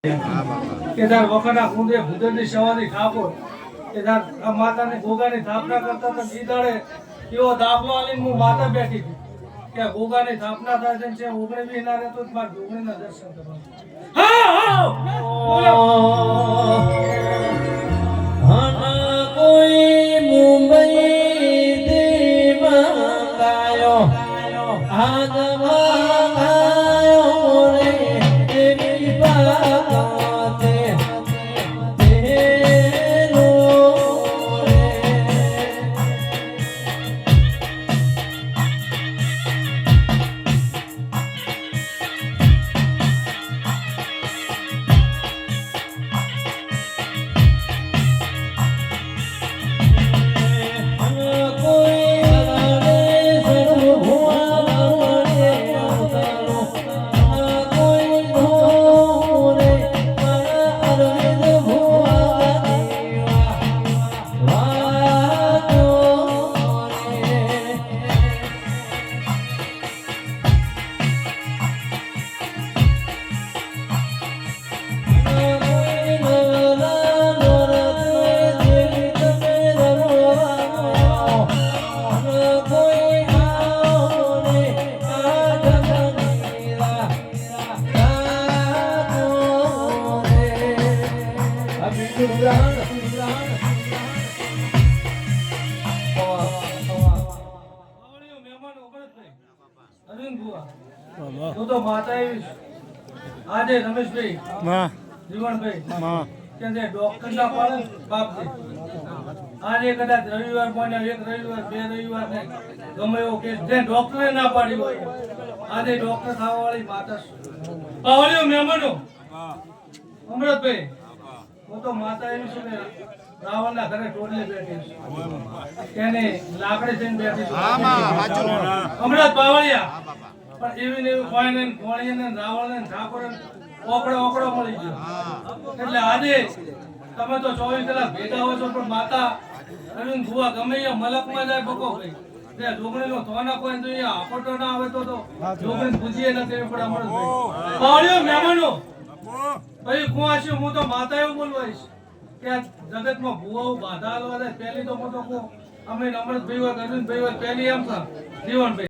કે તાર વખના કુંડે ભૂતરની સવારી ઠાકોર કે તાર આ માતાની ગોગાની સ્થાપના કરતા તો ગીતાળે એવો દાખલો આલીને હું માતા બેઠી હતી કે ગોગાની સ્થાપના થાય છે 19 ના રહેતો માર ગોગણીના દર્શન કરવા કોઈ મુંબઈ થી મંગાયો તો માતા આજે રમેશભાઈ જીવનભાઈ કે ડોક્ટર ના પાડે બાપ છે આજે કદાચ રવિવાર બને એક રવિવાર બે રવિવાર ને ગમે એવો કેસ જે ડોક્ટરે ના પાડી હોય આજે ડોક્ટર થવા વાળી માતા પાવળીઓ મહેમાનો અમૃતભાઈ હું તો માતા એવી છું ને રાવણના ઘરે ટોળલે બેઠી છું એને લાકડે જઈને બેઠી છું અમૃત પાવળિયા પણ એવી ને એવી કોઈને કોળીને રાવણને ઠાકોર ઓકડો મળી ગયો એટલે આજે તમે તો 24 કલાક ભેગા હો છો પણ માતા અરવિંદ ભુવા ગમે એ મલકમાં જાય બકો ભાઈ તે જોગણીનો થોના કોઈ તો અહીંયા આપટો ના આવે તો જોગણી પૂછીએ ન તેવી પણ અમૃતભાઈ પાવળિયો મહેમાનો ભાઈ કુવાસી હું તો માતા એવું બોલવાઈશ કે જગતમાં ભુવાઓ બાધા આલવા દે પહેલી તો હું તો કહું અમે અમૃતભાઈ હોય અરવિંદભાઈ હોય પહેલી એમ જીવનભાઈ